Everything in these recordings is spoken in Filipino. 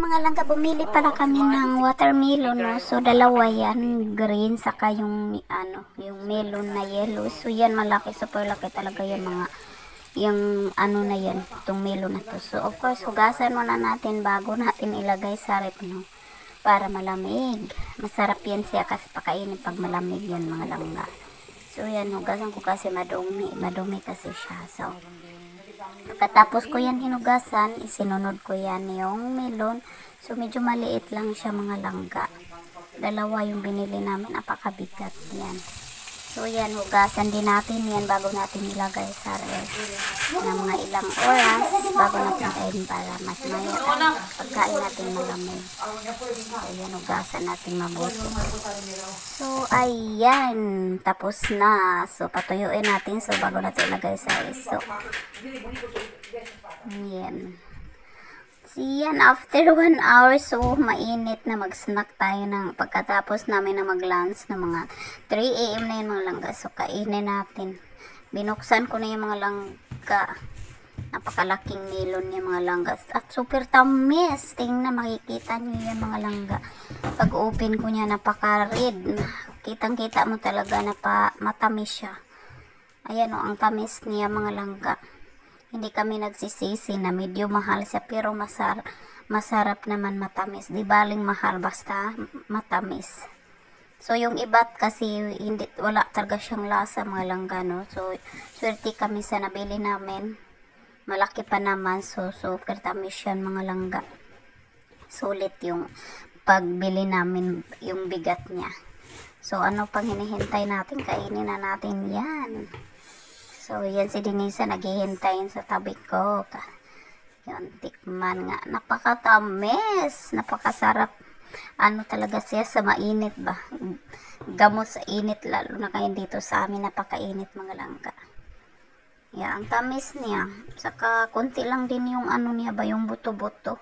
Mga langga, bumili pala kami ng watermelon, no? So, dalawa yan, green, saka yung, yung melon na yellow. So, yan, malaki, super laki talaga yung mga, yung, na yan, itong melon na to. So, of course, hugasan muna natin bago natin ilagay sa rep, no? Para malamig. Masarap yan siya kasi pakainin pag malamig yan, mga langga. So, yan, hugasan ko kasi madumi kasi siya. So, pagkatapos ko yan hinugasan, isinunod ko yan yung melon. So, medyo maliit lang siya, mga langga. Dalawa yung binili namin, apakabigat yan. So, yan, hugasan din natin yan bago natin ilagay sa ref ng mga ilang oras bago natin kainin para mas maya pagkain natin malamig. So, yan, hugasan natin mabuti. So, ayan, tapos na. So, patuyuin natin. So, bago natin ilagay sa ref. So, yan. Yan, after 1 hour, so mainit na mag-snack tayo ng pagkatapos namin na mag-lunch ng mga 3 AM na yun, mga langga. So, kainin natin. Binuksan ko na yung mga langga. Napakalaking melon yung mga langga. At super tamis. Tingnan, makikita nyo yan, mga langga. Pag open ko niya, napaka-red. Kitang-kita mo talaga na matamis siya. Ayan o, ang tamis niya, mga langga. Hindi kami nagsisisi na medyo mahal siya, pero masarap naman matamis. Di baling mahal, basta matamis. So, yung ibat kasi, wala talaga siyang lasa, mga langga, no? So, swerte kami sa nabili namin. Malaki pa naman, so super tamis yan, mga langga. Sulit yung pagbili namin, yung bigat niya. So, ano pang hinihintay natin? Kainin na natin yan. So, yan si Denisa, naghihintayin sa tabi ko. Yan, tikman nga. Napakatamis. Napakasarap. Ano talaga siya sa mainit ba? Gamot sa init, lalo na kayo dito sa amin. Napakainit, mga langga. Yan, ang tamis niya. Saka, konti lang din yung niya ba, yung buto-buto.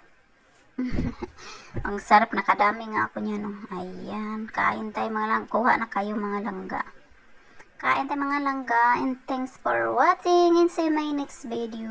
Ang sarap, nakadami nga ako niya, no. Ayan, kain tayo, mga langga. Kuha na kayo, mga langga. Kain tayo, mga langga, and thanks for watching, and see you in my next video.